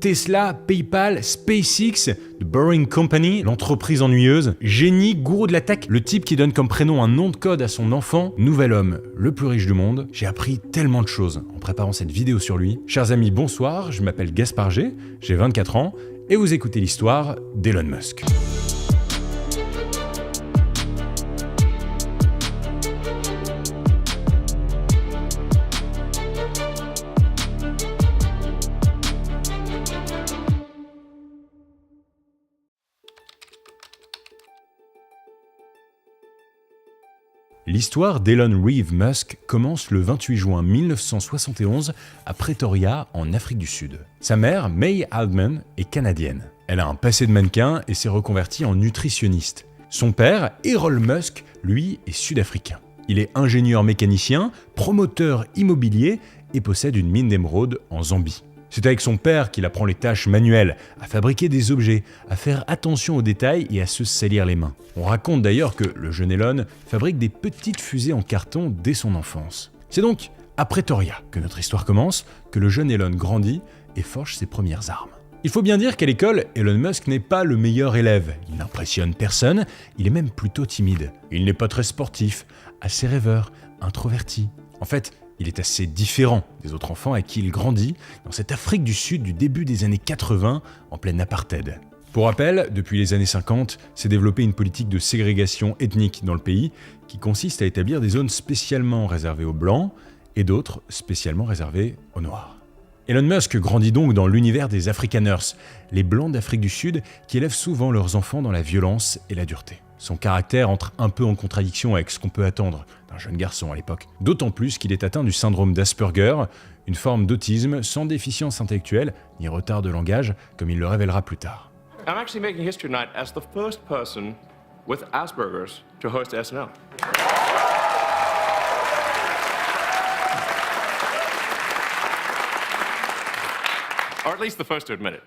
Tesla, PayPal, SpaceX, The Boring Company, l'entreprise ennuyeuse, génie, gourou de la tech, le type qui donne comme prénom un nom de code à son enfant, nouvel homme le plus riche du monde. J'ai appris tellement de choses en préparant cette vidéo sur lui. Chers amis, bonsoir, je m'appelle Gaspard G, j'ai 24 ans et vous écoutez l'histoire d'Elon Musk. L'histoire d'Elon Reeve Musk commence le 28 juin 1971 à Pretoria, en Afrique du Sud. Sa mère, May Haldeman, est canadienne. Elle a un passé de mannequin et s'est reconvertie en nutritionniste. Son père, Errol Musk, lui, est sud-africain. Il est ingénieur mécanicien, promoteur immobilier et possède une mine d'émeraude en Zambie. C'est avec son père qu'il apprend les tâches manuelles, à fabriquer des objets, à faire attention aux détails et à se salir les mains. On raconte d'ailleurs que le jeune Elon fabrique des petites fusées en carton dès son enfance. C'est donc à Pretoria que notre histoire commence, que le jeune Elon grandit et forge ses premières armes. Il faut bien dire qu'à l'école, Elon Musk n'est pas le meilleur élève. Il n'impressionne personne, il est même plutôt timide. Il n'est pas très sportif, assez rêveur, introverti. En fait, il est assez différent des autres enfants avec qui il grandit dans cette Afrique du Sud du début des années 80, en pleine apartheid. Pour rappel, depuis les années 50, s'est développée une politique de ségrégation ethnique dans le pays qui consiste à établir des zones spécialement réservées aux Blancs et d'autres spécialement réservées aux Noirs. Elon Musk grandit donc dans l'univers des Afrikaners, les Blancs d'Afrique du Sud qui élèvent souvent leurs enfants dans la violence et la dureté. Son caractère entre un peu en contradiction avec ce qu'on peut attendre d'un jeune garçon à l'époque, d'autant plus qu'il est atteint du syndrome d'Asperger, une forme d'autisme sans déficience intellectuelle ni retard de langage, comme il le révélera plus tard. I'm actually making history tonight as the first person with Asperger's to host SNL. Or at least the first to admit it.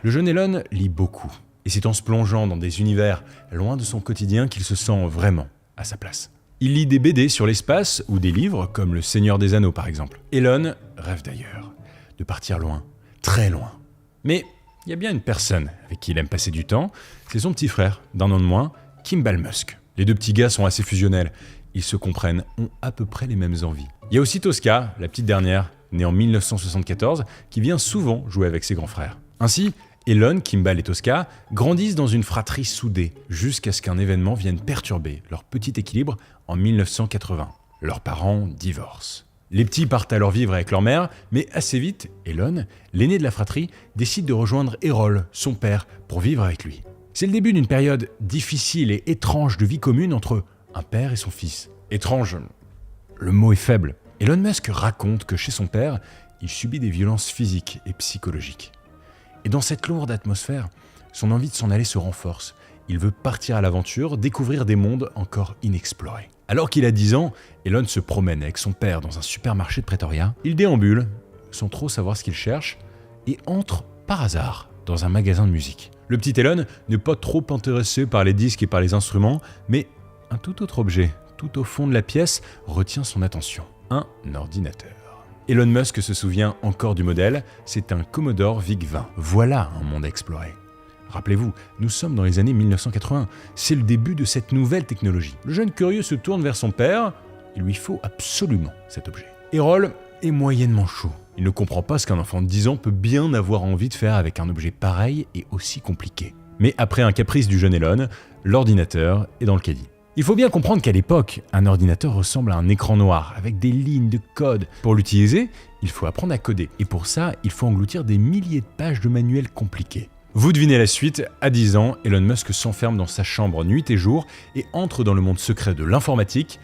Le jeune Elon lit beaucoup. Et c'est en se plongeant dans des univers loin de son quotidien qu'il se sent vraiment à sa place. Il lit des BD sur l'espace ou des livres comme Le Seigneur des Anneaux par exemple. Elon rêve d'ailleurs de partir loin, très loin. Mais il y a bien une personne avec qui il aime passer du temps, c'est son petit frère, d'un an de moins, Kimball Musk. Les deux petits gars sont assez fusionnels, ils se comprennent, ont à peu près les mêmes envies. Il y a aussi Tosca, la petite dernière, née en 1974, qui vient souvent jouer avec ses grands frères. Ainsi, Elon, Kimball et Tosca grandissent dans une fratrie soudée, jusqu'à ce qu'un événement vienne perturber leur petit équilibre en 1980. Leurs parents divorcent. Les petits partent alors vivre avec leur mère, mais assez vite, Elon, l'aîné de la fratrie, décide de rejoindre Errol, son père, pour vivre avec lui. C'est le début d'une période difficile et étrange de vie commune entre un père et son fils. Étrange, le mot est faible. Elon Musk raconte que chez son père, il subit des violences physiques et psychologiques. Et dans cette lourde atmosphère, son envie de s'en aller se renforce. Il veut partir à l'aventure, découvrir des mondes encore inexplorés. Alors qu'il a 10 ans, Elon se promène avec son père dans un supermarché de Pretoria. Il déambule, sans trop savoir ce qu'il cherche, et entre par hasard dans un magasin de musique. Le petit Elon n'est pas trop intéressé par les disques et par les instruments, mais un tout autre objet, tout au fond de la pièce, retient son attention. Un ordinateur. Elon Musk se souvient encore du modèle, c'est un Commodore VIC-20. Voilà un monde à explorer. Rappelez-vous, nous sommes dans les années 1980, c'est le début de cette nouvelle technologie. Le jeune curieux se tourne vers son père, il lui faut absolument cet objet. Errol est moyennement chaud. Il ne comprend pas ce qu'un enfant de 10 ans peut bien avoir envie de faire avec un objet pareil et aussi compliqué. Mais après un caprice du jeune Elon, l'ordinateur est dans le caddie. Il faut bien comprendre qu'à l'époque, un ordinateur ressemble à un écran noir, avec des lignes de code. Pour l'utiliser, il faut apprendre à coder. Et pour ça, il faut engloutir des milliers de pages de manuels compliqués. Vous devinez la suite, à 10 ans, Elon Musk s'enferme dans sa chambre nuit et jour et entre dans le monde secret de l'informatique.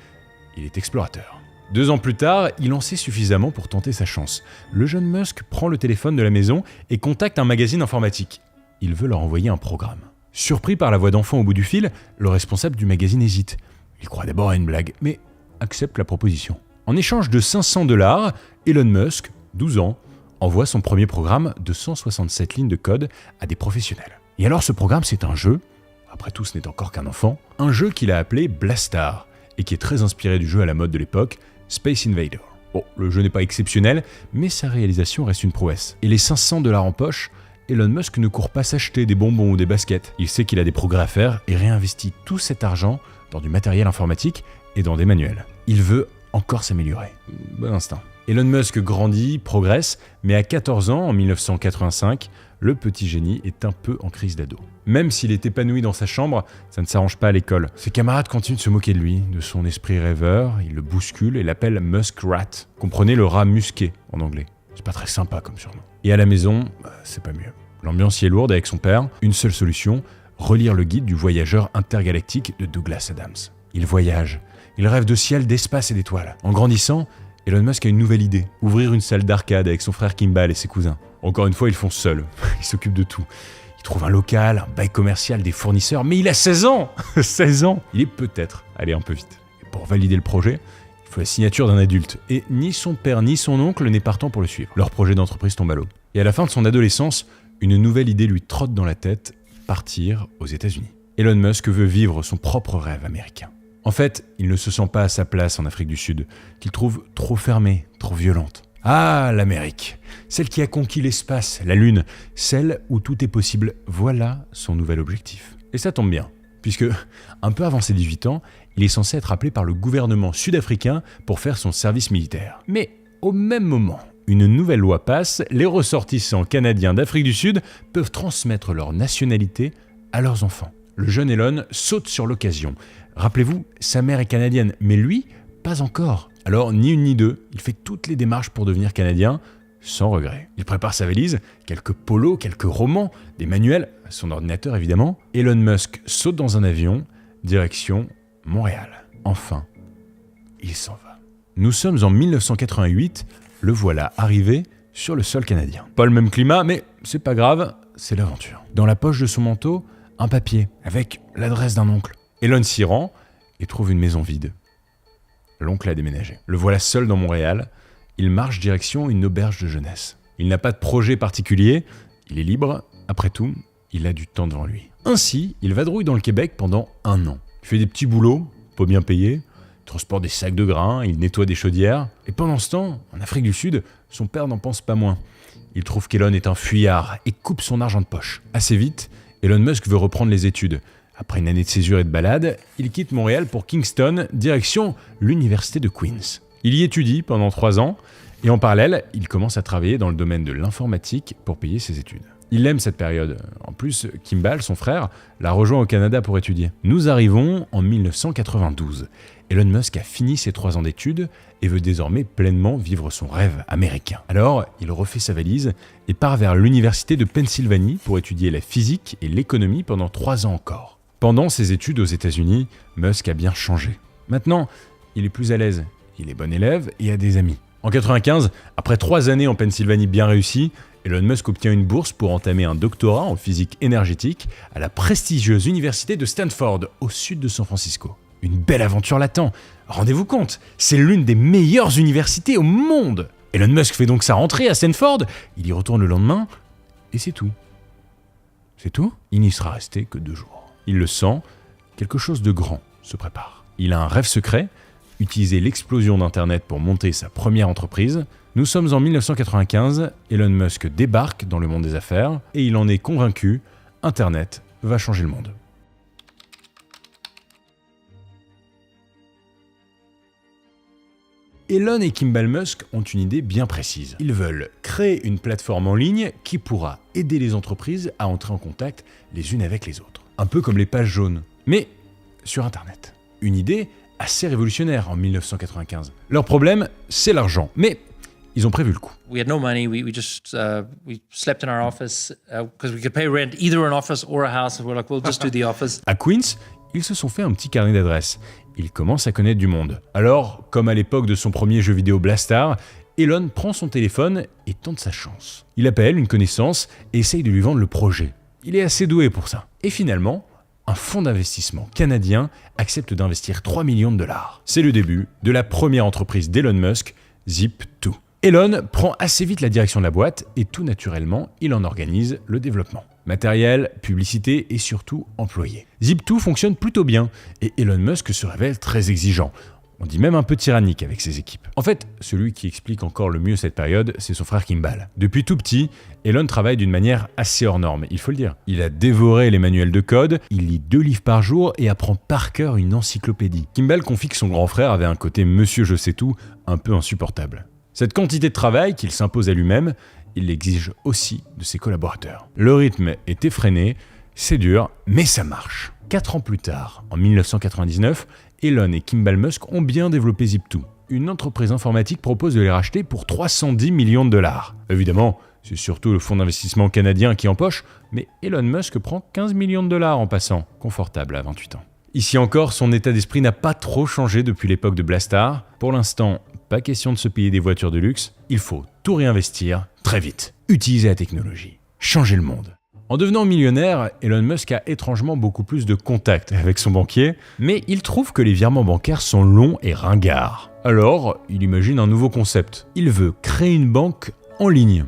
Il est explorateur. 2 ans plus tard, il en sait suffisamment pour tenter sa chance. Le jeune Musk prend le téléphone de la maison et contacte un magazine informatique. Il veut leur envoyer un programme. Surpris par la voix d'enfant au bout du fil, le responsable du magazine hésite. Il croit d'abord à une blague, mais accepte la proposition. En échange de $500, Elon Musk, 12 ans, envoie son premier programme de 167 lignes de code à des professionnels. Et alors ce programme, c'est un jeu, après tout ce n'est encore qu'un enfant, un jeu qu'il a appelé Blastar, et qui est très inspiré du jeu à la mode de l'époque, Space Invader. Bon, le jeu n'est pas exceptionnel, mais sa réalisation reste une prouesse. Et les 500 $ en poche, Elon Musk ne court pas s'acheter des bonbons ou des baskets. Il sait qu'il a des progrès à faire et réinvestit tout cet argent dans du matériel informatique et dans des manuels. Il veut encore s'améliorer. Bon instinct. Elon Musk grandit, progresse, mais à 14 ans, en 1985, le petit génie est un peu en crise d'ado. Même s'il est épanoui dans sa chambre, ça ne s'arrange pas à l'école. Ses camarades continuent de se moquer de lui, de son esprit rêveur, ils le bousculent et l'appellent Muskrat. Comprenez le rat musqué en anglais. C'est pas très sympa comme surnom. Et à la maison, c'est pas mieux. L'ambiance y est lourde avec son père. Une seule solution, relire le guide du voyageur intergalactique de Douglas Adams. Il voyage, il rêve de ciel, d'espace et d'étoiles. En grandissant, Elon Musk a une nouvelle idée, ouvrir une salle d'arcade avec son frère Kimball et ses cousins. Encore une fois, ils font seuls, ils s'occupent de tout. Il trouve un local, un bail commercial, des fournisseurs, mais il a 16 ans 16 ans. Il est peut-être allé un peu vite. Et pour valider le projet, il faut la signature d'un adulte. Et ni son père ni son oncle n'est partant pour le suivre. Leur projet d'entreprise tombe à l'eau. Et à la fin de son adolescence, une nouvelle idée lui trotte dans la tête, partir aux États-Unis. Elon Musk veut vivre son propre rêve américain. En fait, il ne se sent pas à sa place en Afrique du Sud, qu'il trouve trop fermée, trop violente. Ah, l'Amérique, celle qui a conquis l'espace, la Lune, celle où tout est possible, voilà son nouvel objectif. Et ça tombe bien, puisque, un peu avant ses 18 ans, il est censé être appelé par le gouvernement sud-africain pour faire son service militaire. Mais au même moment, une nouvelle loi passe, les ressortissants canadiens d'Afrique du Sud peuvent transmettre leur nationalité à leurs enfants. Le jeune Elon saute sur l'occasion. Rappelez-vous, sa mère est canadienne, mais lui, pas encore. Alors, ni une ni deux, il fait toutes les démarches pour devenir canadien, sans regret. Il prépare sa valise, quelques polos, quelques romans, des manuels, son ordinateur évidemment. Elon Musk saute dans un avion, direction Montréal. Enfin, il s'en va. Nous sommes en 1988, le voilà arrivé sur le sol canadien. Pas le même climat, mais c'est pas grave, c'est l'aventure. Dans la poche de son manteau, un papier avec l'adresse d'un oncle. Elon s'y rend et trouve une maison vide. L'oncle a déménagé. Le voilà seul dans Montréal. Il marche direction une auberge de jeunesse. Il n'a pas de projet particulier. Il est libre. Après tout, il a du temps devant lui. Ainsi, il vadrouille dans le Québec pendant 1 an. Il fait des petits boulots, pas bien payés. Il transporte des sacs de grains, il nettoie des chaudières. Et pendant ce temps, en Afrique du Sud, son père n'en pense pas moins. Il trouve qu'Elon est un fuyard et coupe son argent de poche. Assez vite, Elon Musk veut reprendre les études. Après une année de césure et de balade, il quitte Montréal pour Kingston, direction l'université de Queens. Il y étudie pendant 3 ans, et en parallèle, il commence à travailler dans le domaine de l'informatique pour payer ses études. Il aime cette période. En plus, Kimball, son frère, l'a rejoint au Canada pour étudier. Nous arrivons en 1992. Elon Musk a fini ses 3 ans d'études et veut désormais pleinement vivre son rêve américain. Alors, il refait sa valise et part vers l'université de Pennsylvanie pour étudier la physique et l'économie pendant 3 ans encore. Pendant ses études aux États-Unis, Musk a bien changé. Maintenant, il est plus à l'aise, il est bon élève et a des amis. En 1995, après 3 années en Pennsylvanie bien réussies, Elon Musk obtient une bourse pour entamer un doctorat en physique énergétique à la prestigieuse université de Stanford, au sud de San Francisco. Une belle aventure l'attend. Rendez-vous compte, c'est l'une des meilleures universités au monde. Elon Musk fait donc sa rentrée à Stanford, il y retourne le lendemain, et c'est tout. C'est tout ? Il n'y sera resté que 2 jours. Il le sent, quelque chose de grand se prépare. Il a un rêve secret, utiliser l'explosion d'Internet pour monter sa première entreprise. Nous sommes en 1995, Elon Musk débarque dans le monde des affaires et il en est convaincu, Internet va changer le monde. Elon et Kimball Musk ont une idée bien précise. Ils veulent créer une plateforme en ligne qui pourra aider les entreprises à entrer en contact les unes avec les autres. Un peu comme les pages jaunes, mais sur Internet. Une idée assez révolutionnaire en 1995. Leur problème, c'est l'argent, mais ils ont prévu le coup. We had no money. We slept in our office because we could pay rent either an office or a house. And we're like, we'll just do the office. À Queens, ils se sont fait un petit carnet d'adresses. Ils commencent à connaître du monde. Alors, comme à l'époque de son premier jeu vidéo Blastar, Elon prend son téléphone et tente sa chance. Il appelle une connaissance et essaye de lui vendre le projet. Il est assez doué pour ça. Et finalement, un fonds d'investissement canadien accepte d'investir 3 millions de dollars. C'est le début de la première entreprise d'Elon Musk, Zip2. Elon prend assez vite la direction de la boîte et tout naturellement, il en organise le développement. Matériel, publicité et surtout employés. Zip2 fonctionne plutôt bien et Elon Musk se révèle très exigeant. On dit même un peu tyrannique avec ses équipes. En fait, celui qui explique encore le mieux cette période, c'est son frère Kimball. Depuis tout petit, Elon travaille d'une manière assez hors norme, il faut le dire. Il a dévoré les manuels de code, il lit 2 livres par jour et apprend par cœur une encyclopédie. Kimball confie que son grand frère avait un côté monsieur je sais tout un peu insupportable. Cette quantité de travail qu'il s'impose à lui-même, il l'exige aussi de ses collaborateurs. Le rythme est effréné, c'est dur, mais ça marche. 4 ans plus tard, en 1999, Elon et Kimball Musk ont bien développé Zip2. Une entreprise informatique propose de les racheter pour 310 millions de dollars. Évidemment, c'est surtout le fonds d'investissement canadien qui empoche, mais Elon Musk prend 15 millions de dollars en passant, confortable à 28 ans. Ici encore, son état d'esprit n'a pas trop changé depuis l'époque de Blastar. Pour l'instant, pas question de se payer des voitures de luxe, il faut tout réinvestir très vite. Utiliser la technologie, changer le monde. En devenant millionnaire, Elon Musk a étrangement beaucoup plus de contacts avec son banquier, mais il trouve que les virements bancaires sont longs et ringards. Alors, il imagine un nouveau concept. Il veut créer une banque en ligne.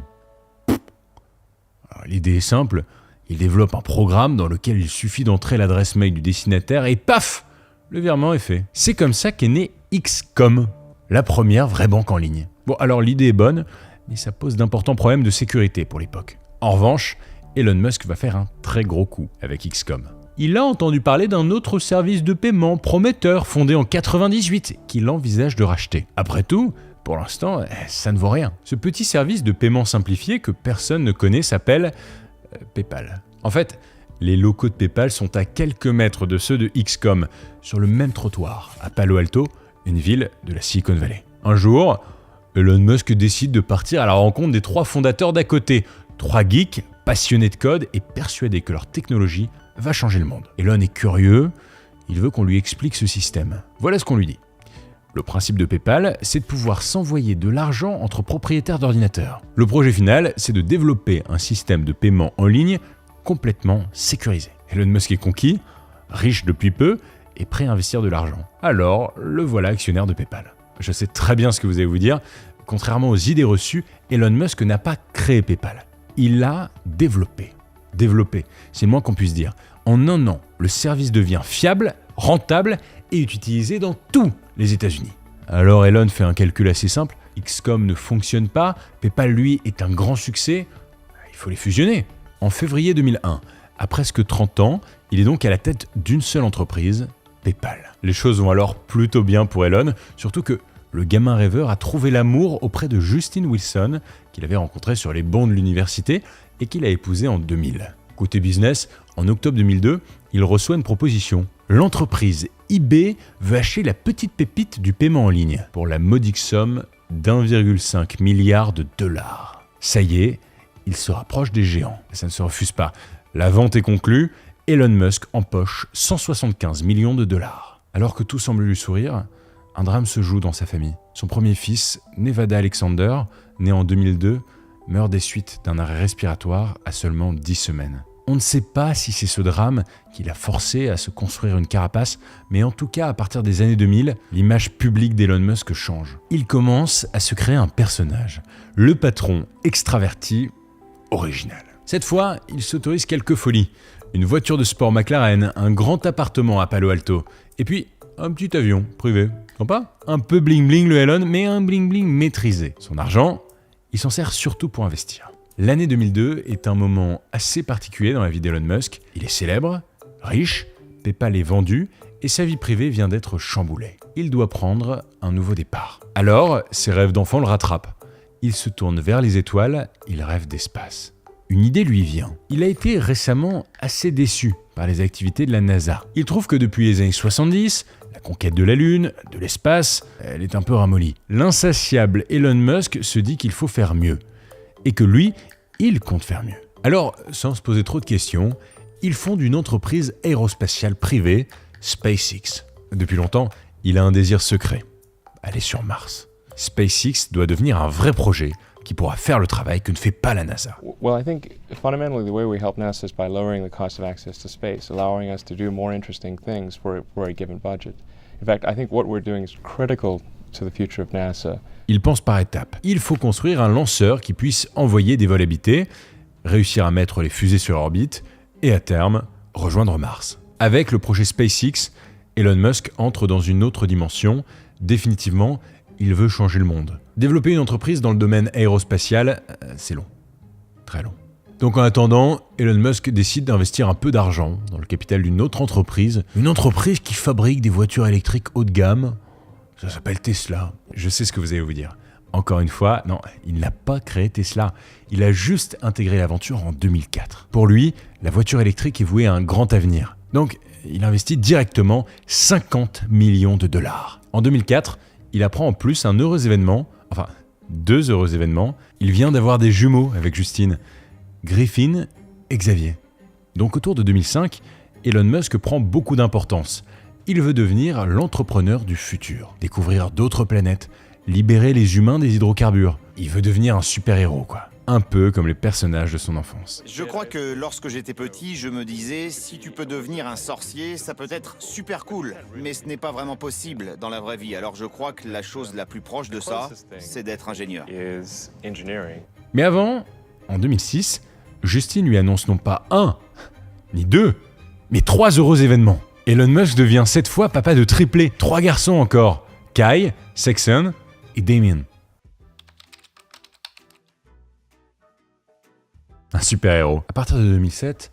L'idée est simple, il développe un programme dans lequel il suffit d'entrer l'adresse mail du destinataire et paf, le virement est fait. C'est comme ça qu'est née XCOM, la première vraie banque en ligne. Bon, alors l'idée est bonne, mais ça pose d'importants problèmes de sécurité pour l'époque. En revanche, Elon Musk va faire un très gros coup avec XCOM. Il a entendu parler d'un autre service de paiement prometteur fondé en 98 qu'il envisage de racheter. Après tout, pour l'instant, ça ne vaut rien. Ce petit service de paiement simplifié que personne ne connaît s'appelle PayPal. En fait, les locaux de PayPal sont à quelques mètres de ceux de XCOM, sur le même trottoir, à Palo Alto, une ville de la Silicon Valley. Un jour, Elon Musk décide de partir à la rencontre des 3 fondateurs d'à côté, 3 geeks passionnés de code et persuadés que leur technologie va changer le monde. Elon est curieux, il veut qu'on lui explique ce système. Voilà ce qu'on lui dit. Le principe de PayPal, c'est de pouvoir s'envoyer de l'argent entre propriétaires d'ordinateurs. Le projet final, c'est de développer un système de paiement en ligne complètement sécurisé. Elon Musk est conquis, riche depuis peu et prêt à investir de l'argent. Alors, le voilà actionnaire de PayPal. Je sais très bien ce que vous allez vous dire. Contrairement aux idées reçues, Elon Musk n'a pas créé PayPal. Il l'a développé. Développé, c'est le moins qu'on puisse dire. En un an, le service devient fiable, rentable et est utilisé dans tous les États-Unis. Alors Elon fait un calcul assez simple. XCOM ne fonctionne pas, PayPal lui est un grand succès. Il faut les fusionner. En février 2001, à presque 30 ans, il est donc à la tête d'une seule entreprise, PayPal. Les choses vont alors plutôt bien pour Elon, surtout que le gamin rêveur a trouvé l'amour auprès de Justine Wilson, qu'il avait rencontré sur les bancs de l'université et qu'il a épousé en 2000. Côté business, en octobre 2002, il reçoit une proposition. L'entreprise eBay veut acheter la petite pépite du paiement en ligne pour la modique somme d'1,5 milliard de dollars. Ça y est, il se rapproche des géants. Ça ne se refuse pas. La vente est conclue, Elon Musk empoche 175 millions de dollars. Alors que tout semble lui sourire, un drame se joue dans sa famille. Son premier fils, Nevada Alexander, né en 2002, meurt des suites d'un arrêt respiratoire à seulement 10 semaines. On ne sait pas si c'est ce drame qui l'a forcé à se construire une carapace, mais en tout cas, à partir des années 2000, l'image publique d'Elon Musk change. Il commence à se créer un personnage, le patron extraverti original. Cette fois, il s'autorise quelques folies. Une voiture de sport McLaren, un grand appartement à Palo Alto, et puis un petit avion privé. Sympa ? Un peu bling-bling le Elon, mais un bling-bling maîtrisé. Son argent, il s'en sert surtout pour investir. L'année 2002 est un moment assez particulier dans la vie d'Elon Musk. Il est célèbre, riche, PayPal est vendu et sa vie privée vient d'être chamboulée. Il doit prendre un nouveau départ. Alors, ses rêves d'enfant le rattrapent. Il se tourne vers les étoiles, il rêve d'espace. Une idée lui vient. Il a été récemment assez déçu par les activités de la NASA. Il trouve que depuis les années 70, la conquête de la Lune, de l'espace, elle est un peu ramollie. L'insatiable Elon Musk se dit qu'il faut faire mieux. Et que lui, il compte faire mieux. Alors, sans se poser trop de questions, il fonde une entreprise aérospatiale privée, SpaceX. Depuis longtemps, il a un désir secret, aller sur Mars. SpaceX doit devenir un vrai projet qui pourra faire le travail que ne fait pas la NASA. Well, I think fundamentally the way we help NASA is by lowering the cost of access to space, allowing us to do more interesting things for a given budget. In fact, I think what we're doing is critical to the future of NASA. Il pense par étapes. Il faut construire un lanceur qui puisse envoyer des vols habités, réussir à mettre les fusées sur orbite et à terme, rejoindre Mars. Avec le projet SpaceX, Elon Musk entre dans une autre dimension, définitivement, il veut changer le monde. Développer une entreprise dans le domaine aérospatial, c'est long. Très long. Donc en attendant, Elon Musk décide d'investir un peu d'argent dans le capital d'une autre entreprise. Une entreprise qui fabrique des voitures électriques haut de gamme. Ça s'appelle Tesla. Je sais ce que vous allez vous dire. Encore une fois, non, il n'a pas créé Tesla. Il a juste intégré l'aventure en 2004. Pour lui, la voiture électrique est vouée à un grand avenir. Donc, il investit directement 50 millions de dollars. En 2004, il apprend en plus un heureux événement, enfin, 2 heureux événements. Il vient d'avoir des jumeaux avec Justine, Griffin et Xavier. Donc autour de 2005, Elon Musk prend beaucoup d'importance. Il veut devenir l'entrepreneur du futur, découvrir d'autres planètes, libérer les humains des hydrocarbures. Il veut devenir un super-héros, quoi. Un peu comme les personnages de son enfance. Je crois que lorsque j'étais petit, je me disais, si tu peux devenir un sorcier, ça peut être super cool. Mais ce n'est pas vraiment possible dans la vraie vie. Alors je crois que la chose la plus proche de ça, c'est d'être ingénieur. Is engineering. Mais avant, en 2006, Justine lui annonce non pas 1, ni 2, mais 3 heureux événements. Elon Musk devient cette fois papa de triplés, 3 garçons encore, Kai, Saxon et Damien. Un super-héros. À partir de 2007,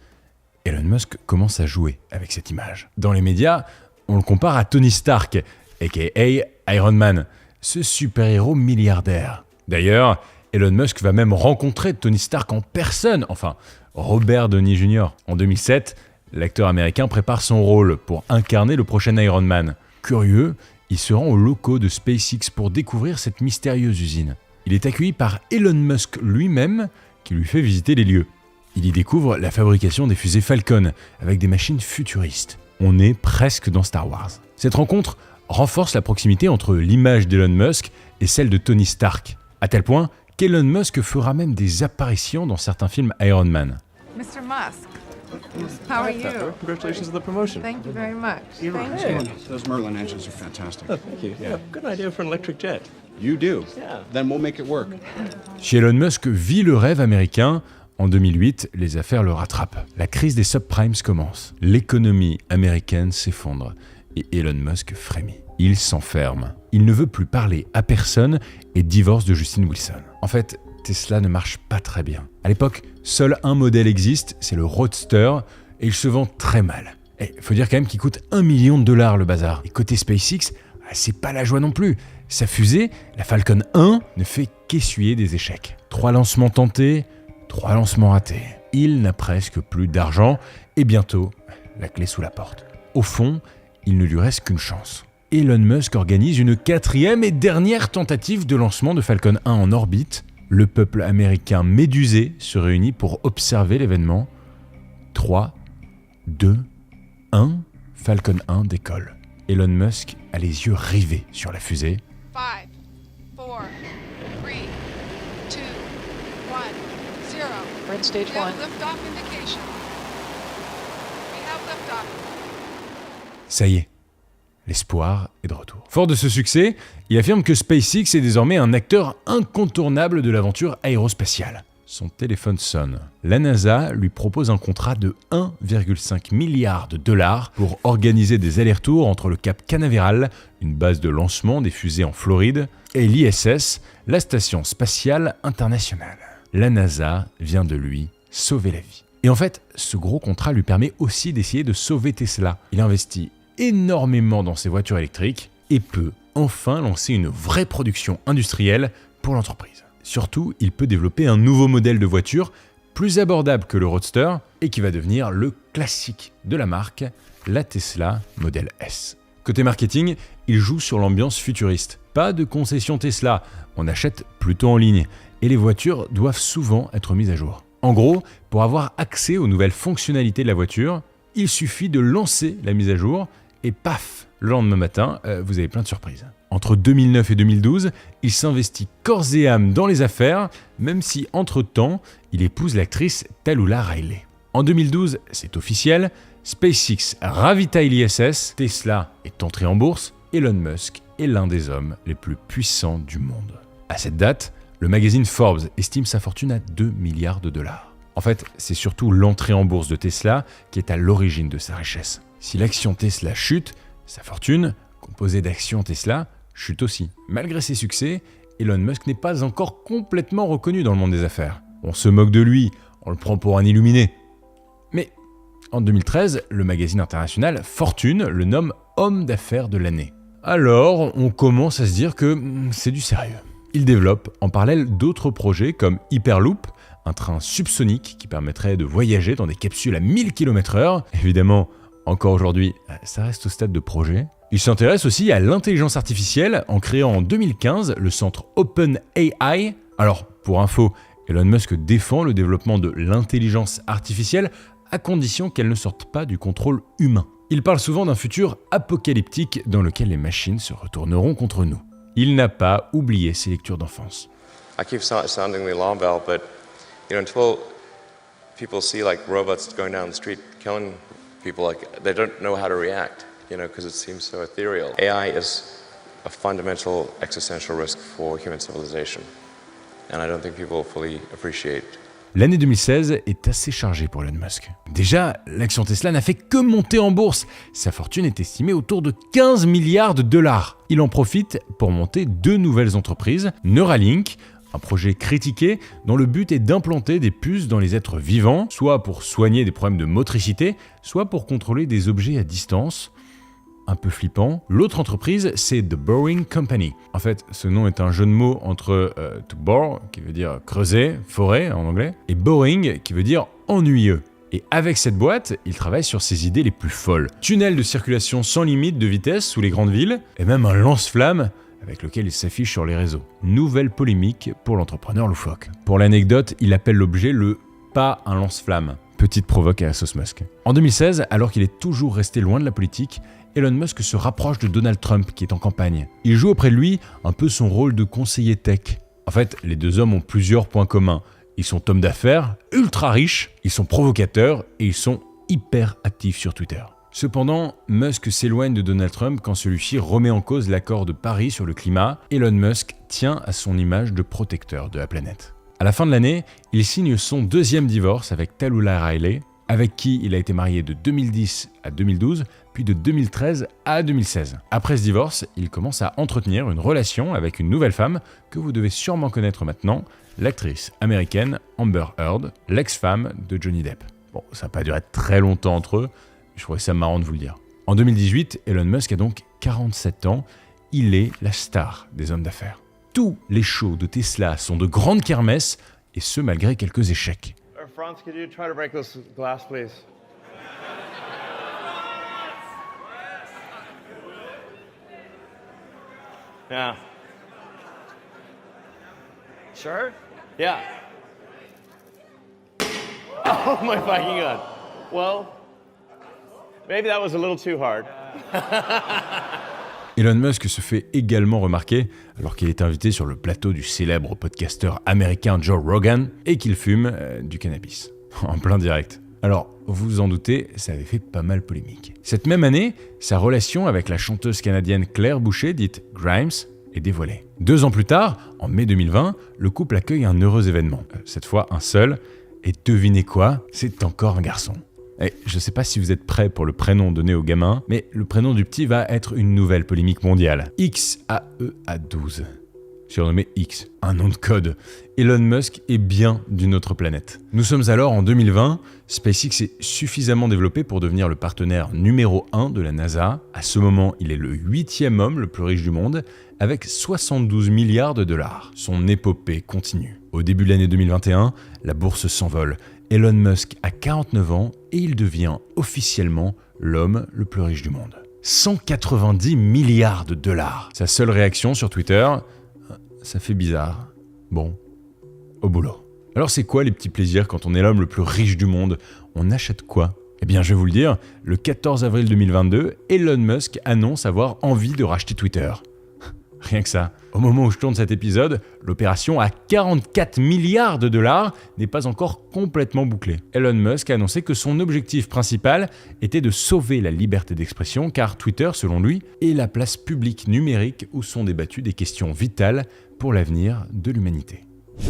Elon Musk commence à jouer avec cette image. Dans les médias, on le compare à Tony Stark, a.k.a. Iron Man, ce super-héros milliardaire. D'ailleurs, Elon Musk va même rencontrer Tony Stark en personne, enfin, Robert Downey Jr. En 2007, l'acteur américain prépare son rôle pour incarner le prochain Iron Man. Curieux, il se rend aux locaux de SpaceX pour découvrir cette mystérieuse usine. Il est accueilli par Elon Musk lui-même, qui lui fait visiter les lieux. Il y découvre la fabrication des fusées Falcon, avec des machines futuristes. On est presque dans Star Wars. Cette rencontre renforce la proximité entre l'image d'Elon Musk et celle de Tony Stark, à tel point qu'Elon Musk fera même des apparitions dans certains films Iron Man. Mr. Musk, how are you? Congratulations on the promotion. Thank you very much. Thank you. Those Merlin engines are fantastic. Thank you. Yeah, good idea for an electric jet. You do? Then we'll make it work. Si Elon Musk vit le rêve américain, en 2008, les affaires le rattrapent. La crise des subprimes commence. L'économie américaine s'effondre et Elon Musk frémit. Il s'enferme. Il ne veut plus parler à personne et divorce de Justin Wilson. En fait, Tesla ne marche pas très bien. À l'époque, seul un modèle existe, c'est le Roadster, et il se vend très mal. Et faut dire quand même qu'il coûte $1 million le bazar. Et côté SpaceX, c'est pas la joie non plus. Sa fusée, la Falcon 1, ne fait qu'essuyer des échecs. 3 lancements tentés, 3 lancements ratés. Il n'a presque plus d'argent, et bientôt, la clé sous la porte. Au fond, il ne lui reste qu'une chance. Elon Musk organise une 4e et dernière tentative de lancement de Falcon 1 en orbite. Le peuple américain médusé se réunit pour observer l'événement. 3, 2, 1, Falcon 1 décolle. Elon Musk a les yeux rivés sur la fusée. 5, 4, 3, 2, 1, 0. We're in stage We have 1. liftoff indication. We have liftoff. Ça y est, l'espoir est de retour. Fort de ce succès, il affirme que SpaceX est désormais un acteur incontournable de l'aventure aérospatiale. Son téléphone sonne. La NASA lui propose un contrat de 1,5 milliard de dollars pour organiser des allers-retours entre le Cap Canaveral, une base de lancement des fusées en Floride, et l'ISS, la Station Spatiale Internationale. La NASA vient de lui sauver la vie. Et en fait, ce gros contrat lui permet aussi d'essayer de sauver Tesla. Il investit énormément dans ses voitures électriques et peut enfin lancer une vraie production industrielle pour l'entreprise. Surtout, il peut développer un nouveau modèle de voiture plus abordable que le Roadster et qui va devenir le classique de la marque, la Tesla Model S. Côté marketing, il joue sur l'ambiance futuriste. Pas de concession Tesla, on achète plutôt en ligne et les voitures doivent souvent être mises à jour. En gros, pour avoir accès aux nouvelles fonctionnalités de la voiture, il suffit de lancer la mise à jour et paf, le lendemain matin, vous avez plein de surprises. Entre 2009 et 2012, il s'investit corps et âme dans les affaires, même si entre-temps, il épouse l'actrice Tallulah Riley. En 2012, c'est officiel, SpaceX ravitaille l'ISS, Tesla est entré en bourse, Elon Musk est l'un des hommes les plus puissants du monde. À cette date, le magazine Forbes estime sa fortune à 2 milliards de dollars. En fait, c'est surtout l'entrée en bourse de Tesla qui est à l'origine de sa richesse. Si l'action Tesla chute, sa fortune, composée d'actions Tesla, chute aussi. Malgré ses succès, Elon Musk n'est pas encore complètement reconnu dans le monde des affaires. On se moque de lui, on le prend pour un illuminé. Mais en 2013, le magazine international Fortune le nomme homme d'affaires de l'année. Alors, on commence à se dire que c'est du sérieux. Il développe en parallèle d'autres projets comme Hyperloop, un train subsonique qui permettrait de voyager dans des capsules à 1000 km/h. Évidemment, encore aujourd'hui, ça reste au stade de projet. Il s'intéresse aussi à l'intelligence artificielle en créant en 2015 le centre OpenAI. Alors, pour info, Elon Musk défend le développement de l'intelligence artificielle à condition qu'elle ne sorte pas du contrôle humain. Il parle souvent d'un futur apocalyptique dans lequel les machines se retourneront contre nous. Il n'a pas oublié ses lectures d'enfance. I keep sounding the alarm bell, but until people see like robots going down the street killing people, like they don't know how to react, because it seems so ethereal. AI is a fundamental existential risk for human civilization, and I don't think people fully appreciate. L'année 2016 est assez chargée pour Elon Musk. Déjà, l'action Tesla n'a fait que monter en bourse. Sa fortune est estimée autour de 15 milliards de dollars. Il en profite pour monter 2 nouvelles entreprises, Neuralink, un projet critiqué dont le but est d'implanter des puces dans les êtres vivants, soit pour soigner des problèmes de motricité, soit pour contrôler des objets à distance. Un peu flippant. L'autre entreprise, c'est The Boring Company. En fait, ce nom est un jeu de mots entre to bore, qui veut dire creuser, forêt en anglais, et boring, qui veut dire ennuyeux. Et avec cette boîte, il travaille sur ses idées les plus folles. Tunnel de circulation sans limite de vitesse sous les grandes villes, et même un lance-flamme avec lequel il s'affiche sur les réseaux. Nouvelle polémique pour l'entrepreneur loufoque. Pour l'anecdote, il appelle l'objet le « pas un lance-flamme ». Petite provoque à la sauce Musk. En 2016, alors qu'il est toujours resté loin de la politique, Elon Musk se rapproche de Donald Trump qui est en campagne. Il joue auprès de lui un peu son rôle de conseiller tech. En fait, les deux hommes ont plusieurs points communs. Ils sont hommes d'affaires, ultra riches, ils sont provocateurs et ils sont hyper actifs sur Twitter. Cependant, Musk s'éloigne de Donald Trump quand celui-ci remet en cause l'accord de Paris sur le climat. Elon Musk tient à son image de protecteur de la planète. À la fin de l'année, il signe son 2e divorce avec Tallulah Riley, avec qui il a été marié de 2010 à 2012, puis de 2013 à 2016. Après ce divorce, il commence à entretenir une relation avec une nouvelle femme que vous devez sûrement connaître maintenant, l'actrice américaine Amber Heard, l'ex-femme de Johnny Depp. Bon, ça n'a pas duré très longtemps entre eux, mais je trouvais ça marrant de vous le dire. En 2018, Elon Musk a donc 47 ans, il est la star des hommes d'affaires. Tous les shows de Tesla sont de grandes kermesses, et ce malgré quelques échecs. Franz, could you try to break this glass, please? Yeah. Sure? Yeah. Oh my fucking god. Well, maybe that was a little too hard. Elon Musk se fait également remarquer alors qu'il est invité sur le plateau du célèbre podcasteur américain Joe Rogan et qu'il fume du cannabis. En plein direct. Alors, vous vous en doutez, ça avait fait pas mal polémique. Cette même année, sa relation avec la chanteuse canadienne Claire Boucher, dite Grimes, est dévoilée. 2 ans plus tard, en mai 2020, le couple accueille un heureux événement. Cette fois, un seul. Et devinez quoi ? C'est encore un garçon. Et je sais pas si vous êtes prêts pour le prénom donné au gamin, mais le prénom du petit va être une nouvelle polémique mondiale. XAEA12. Surnommé X, un nom de code. Elon Musk est bien d'une autre planète. Nous sommes alors en 2020, SpaceX est suffisamment développé pour devenir le partenaire numéro 1 de la NASA. À ce moment, il est le 8e homme le plus riche du monde, avec 72 milliards de dollars. Son épopée continue. Au début de l'année 2021, la bourse s'envole. Elon Musk a 49 ans et il devient officiellement l'homme le plus riche du monde. 190 milliards de dollars. Sa seule réaction sur Twitter, ça fait bizarre. Bon, au boulot. Alors c'est quoi les petits plaisirs quand on est l'homme le plus riche du monde ? On achète quoi ? Eh bien je vais vous le dire, le 14 avril 2022, Elon Musk annonce avoir envie de racheter Twitter. Rien que ça. Au moment où je tourne cet épisode, l'opération à 44 milliards de dollars n'est pas encore complètement bouclée. Elon Musk a annoncé que son objectif principal était de sauver la liberté d'expression car Twitter, selon lui, est la place publique numérique où sont débattues des questions vitales pour l'avenir de l'humanité.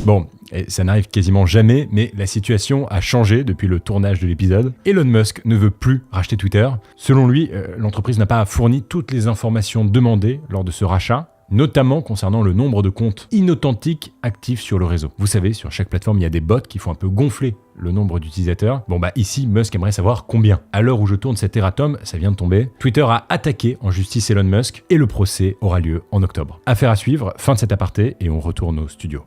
Bon, ça n'arrive quasiment jamais, mais la situation a changé depuis le tournage de l'épisode. Elon Musk ne veut plus racheter Twitter. Selon lui, l'entreprise n'a pas fourni toutes les informations demandées lors de ce rachat. notamment concernant le nombre de comptes inauthentiques actifs sur le réseau. Vous savez, sur chaque plateforme, il y a des bots qui font un peu gonfler le nombre d'utilisateurs. Bon bah ici, Musk aimerait savoir combien. À l'heure où je tourne cet erratum, ça vient de tomber, Twitter a attaqué en justice Elon Musk et le procès aura lieu en octobre. Affaire à suivre, fin de cet aparté et on retourne au studio.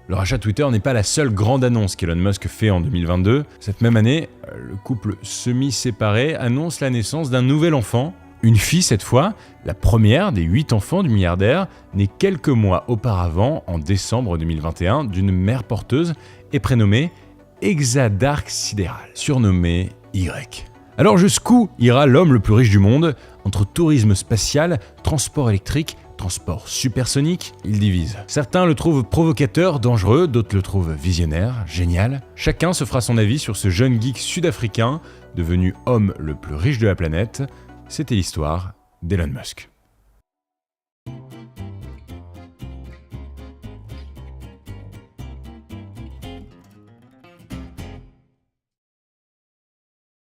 Le rachat de Twitter n'est pas la seule grande annonce qu'Elon Musk fait en 2022. Cette même année, le couple semi-séparé annonce la naissance d'un nouvel enfant, une fille cette fois, la première des 8 enfants du milliardaire, née quelques mois auparavant, en décembre 2021, d'une mère porteuse et prénommée Exadarque Sidéral, surnommée Y. Alors jusqu'où ira l'homme le plus riche du monde? Entre tourisme spatial, transport électrique, transport supersonique, il divise. Certains le trouvent provocateur, dangereux, d'autres le trouvent visionnaire, génial. Chacun se fera son avis sur ce jeune geek sud-africain, devenu homme le plus riche de la planète. C'était l'histoire d'Elon Musk.